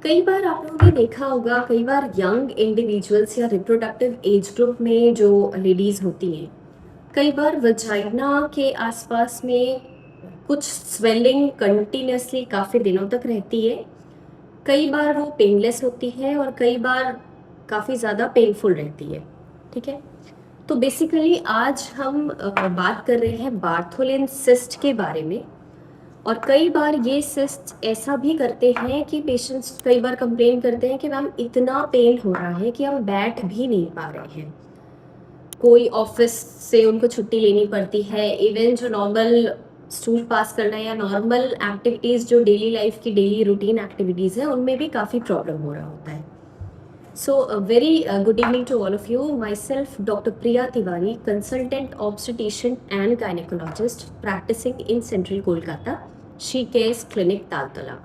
कई बार आप लोगों ने देखा होगा, कई बार यंग इंडिविजुअल्स या रिप्रोडक्टिव एज ग्रुप में जो लेडीज होती हैं, कई बार वजाइना के आसपास में कुछ स्वेलिंग कंटिन्यूअसली काफ़ी दिनों तक रहती है। कई बार वो पेनलेस होती है और कई बार काफ़ी ज़्यादा पेनफुल रहती है। ठीक है, तो बेसिकली आज हम बात कर रहे हैं बार्थोलिन सिस्ट के बारे में। और कई बार ये सिस्ट ऐसा भी करते हैं कि पेशेंट्स कई बार कंप्लेन करते हैं कि मैम इतना पेन हो रहा है कि हम बैठ भी नहीं पा रहे हैं। कोई ऑफिस से उनको छुट्टी लेनी पड़ती है, इवन जो नॉर्मल स्टूल पास करना या नॉर्मल एक्टिविटीज़ जो डेली लाइफ की डेली रूटीन एक्टिविटीज़ है उनमें भी काफ़ी प्रॉब्लम हो रहा होता है। So, a very good evening to all of you. Myself, Dr. Priya Tiwari, consultant obstetrician and gynecologist practicing in Central Kolkata, Shike's Clinic, Taltala.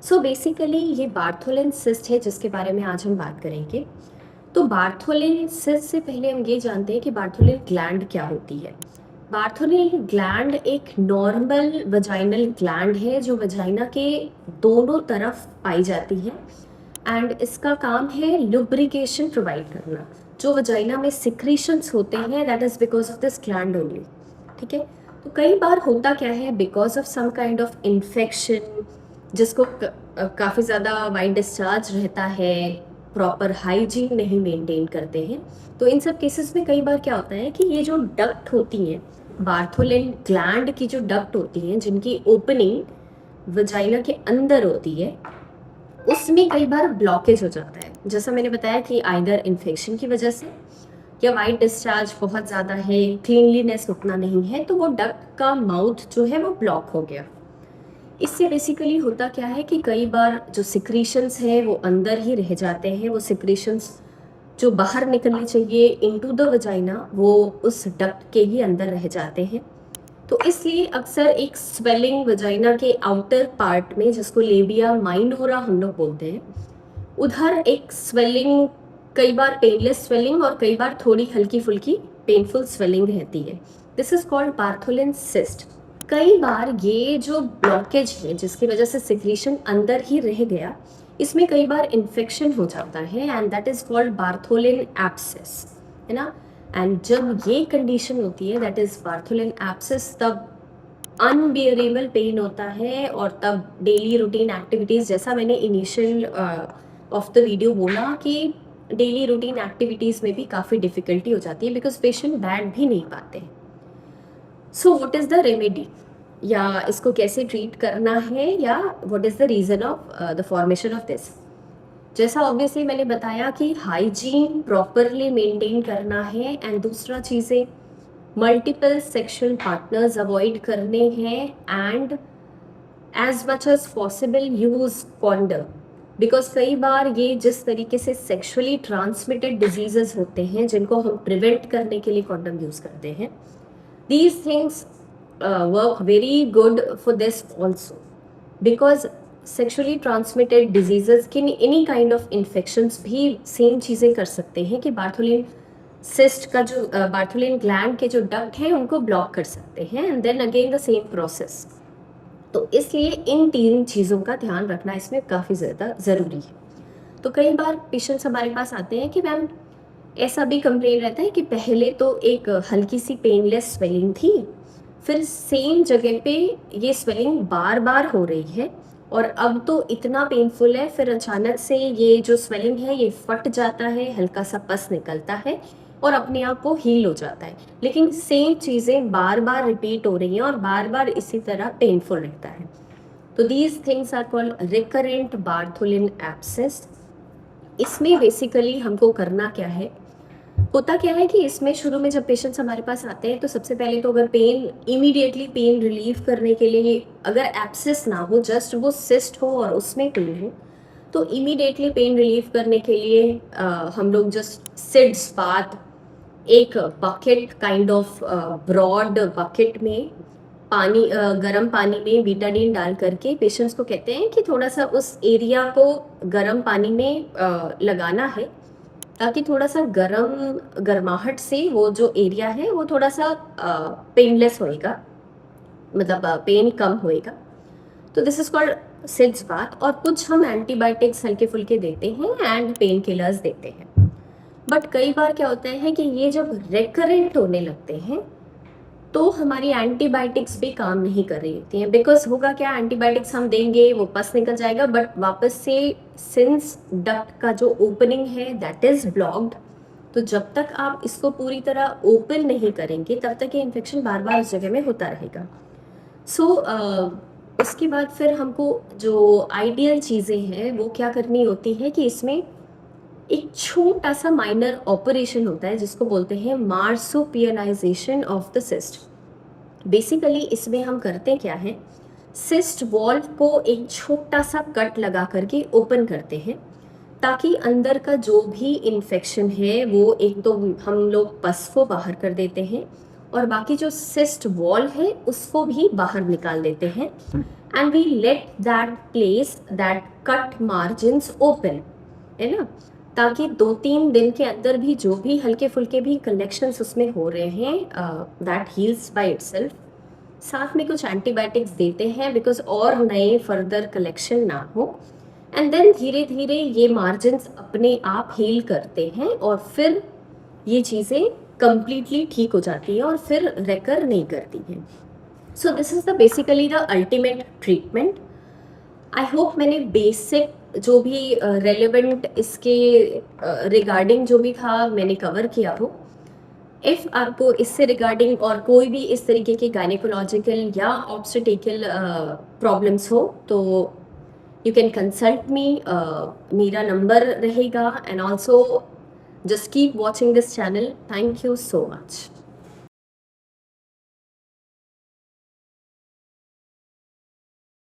So, basically ये बार्थोलिन सिस्ट है जिसके बारे में आज हम बात करेंगे। तो बार्थोलिन सिस्ट से पहले हम ये जानते हैं कि बार्थोलिन ग्लैंड क्या होती है। बार्थोलिन ग्लैंड एक नॉर्मल वजाइनल ग्लैंड है जो वजाइना के दोनों तरफ पाई जाती है एंड इसका काम है लुब्रिकेशन प्रोवाइड करना। जो वजाइना में सिक्रीशंस होते हैं that is because of this gland only. ठीक है, तो कई बार होता क्या है, because of some kind of infection जिसको काफ़ी ज़्यादा वाइट डिस्चार्ज रहता है, प्रॉपर हाइजीन नहीं मेंटेन करते हैं, तो इन सब केसेस में कई बार क्या होता है कि ये जो डक्ट होती हैं, बार्थोलिन ग्लैंड की जो डक्ट होती हैं जिनकी ओपनिंग वजाइना के अंदर होती है, उसमें कई बार ब्लॉकेज हो जाता है। जैसा मैंने बताया कि आइदर इन्फेक्शन की वजह से या वाइट डिस्चार्ज बहुत ज़्यादा है, क्लीनलीनेस उतना नहीं है, तो वो डक्ट का माउथ जो है वो ब्लॉक हो गया। इससे बेसिकली होता क्या है कि कई बार जो सिक्रीशंस हैं वो अंदर ही रह जाते हैं। वो सिक्रीशंस जो बाहर निकलने चाहिए इनटू द वजाइना वो उस डक्ट के ही अंदर रह जाते हैं। तो इसलिए अक्सर एक स्वेलिंग वजाइना के आउटर पार्ट में, जिसको लेबिया माइनोरा हम लोग बोलते हैं, उधर एक स्वेलिंग, कई बार पेनलेस स्वेलिंग और कई बार थोड़ी हल्की फुल्की पेनफुल स्वेलिंग रहती है। This is called Bartholin cyst. कई बार ये जो ब्लॉकेज है जिसकी वजह से सिक्रीशन अंदर ही रह गया, इसमें कई बार इन्फेक्शन हो जाता है and that is called Bartholin abscess, है ना। एंड जब ये कंडीशन होती है दैट इज बार्थोलिन एब्सेस, तब अनबियरेबल पेन होता है और तब डेली रूटीन एक्टिविटीज़, जैसा मैंने इनिशियल ऑफ द वीडियो बोला कि डेली रूटीन एक्टिविटीज़ में भी काफ़ी डिफ़िकल्टी हो जाती है बिकॉज पेशेंट बैठ भी नहीं पाते। So what is the remedy, या इसको कैसे ट्रीट करना है, या what is the reason of the formation of this. जैसा ऑब्वियसली मैंने बताया कि हाइजीन प्रॉपरली मेंटेन करना है एंड दूसरा चीज़ें मल्टीपल सेक्शुअल पार्टनर्स अवॉइड करने हैं and as much as possible use condom, because कई बार ये जिस तरीके से सेक्शुअली ट्रांसमिटेड डिजीजेस होते हैं जिनको हम प्रिवेंट करने के लिए कॉन्डम यूज़ करते हैं, these things work very good for this also, because sexually transmitted diseases can any kind of infections भी सेम चीज़ें कर सकते हैं कि बार्थोलिन सिस्ट का जो बार्थोलिन ग्लैंड के जो डक्ट हैं उनको ब्लॉक कर सकते हैं and then again the same process. तो इसलिए इन तीन चीज़ों का ध्यान रखना इसमें काफ़ी ज़्यादा ज़रूरी है। तो कई बार पेशेंट्स हमारे पास आते हैं कि मैम ऐसा भी कंप्लेन रहता है कि पहले तो एक हल्की सी पेनलेस स्वेलिंग थी, फिर सेम जगह पे ये स्वेलिंग बार बार हो रही है और अब तो इतना पेनफुल है, फिर अचानक से ये जो स्वेलिंग है ये फट जाता है, हल्का सा पस निकलता है और अपने आप को हील हो जाता है, लेकिन सेम चीज़ें बार बार रिपीट हो रही हैं और बार बार इसी तरह पेनफुल रहता है। तो these things are called recurrent Bartholin abscess. इसमें बेसिकली हमको करना क्या है, होता क्या है कि इसमें शुरू में जब पेशेंट्स हमारे पास आते हैं तो सबसे पहले तो अगर पेन इमीडिएटली पेन रिलीव करने के लिए, अगर एब्सेस ना हो, जस्ट वो सिस्ट हो और उसमें पेन हो, तो इमीडिएटली पेन रिलीव करने के लिए हम लोग जस्ट सिड्स बाथ, एक bucket kind of broad bucket में पानी, गर्म पानी में बीटाडीन डाल करके पेशेंट्स को कहते हैं कि थोड़ा सा उस एरिया को गर्म पानी में लगाना है, ताकि थोड़ा सा गर्माहट से वो जो एरिया है वो थोड़ा सा पेनलेस होएगा, मतलब पेन कम होएगा। तो this is called seeds bath, और कुछ हम एंटीबायोटिक्स हल्के फुल्के देते हैं एंड पेन किलर्स देते हैं। बट कई बार क्या होता है कि ये जब रेकरेंट होने लगते हैं तो हमारी एंटीबायोटिक्स भी काम नहीं कर रही होती हैं, बिकॉज होगा क्या, एंटीबायोटिक्स हम देंगे वो पस निकल जाएगा, बट वापस से सिंस डक्ट का जो ओपनिंग है दैट इज ब्लॉक्ड, तो जब तक आप इसको पूरी तरह ओपन नहीं करेंगे तब तक ये इन्फेक्शन बार बार उस जगह में होता रहेगा। सो उसके बाद फिर हमको जो आइडियल चीज़ें हैं वो क्या करनी होती है कि इसमें एक छोटा सा माइनर ऑपरेशन होता है जिसको बोलते हैं मार्सोपियलाइजेशन ऑफ द सिस्ट। बेसिकली इसमें हम करते क्या है, सिस्ट वॉल को एक छोटा सा कट लगा करके ओपन करते हैं, ताकि अंदर का जो भी इन्फेक्शन है वो एक तो हम लोग पस को बाहर कर देते हैं और बाकी जो सिस्ट वॉल है उसको भी बाहर निकाल देते हैं, and we let that place that cut margins open, है ना, ताकि 2-3 दिन के अंदर भी जो भी हल्के फुल्के भी कलेक्शंस उसमें हो रहे हैं दैट हील्स बाय इटसेल्फ। साथ में कुछ एंटीबायोटिक्स देते हैं बिकॉज और नए फर्दर कलेक्शन ना हो, एंड देन धीरे धीरे ये मार्जिन्स अपने आप हील करते हैं और फिर ये चीज़ें कंप्लीटली ठीक हो जाती हैं और फिर रेकर नहीं करती हैं। So this is the basically the ultimate treatment. I hope मैंने बेसिक जो भी रेलेवेंट इसके रिगार्डिंग जो भी था मैंने कवर किया हो। इफ़ आपको इससे रिगार्डिंग और कोई भी इस तरीके के गायनेकोलॉजिकल या ऑब्स्टेटिकल प्रॉब्लम्स हो तो यू कैन कंसल्ट मी, मेरा नंबर रहेगा, and also just keep watching this channel. Thank you so much.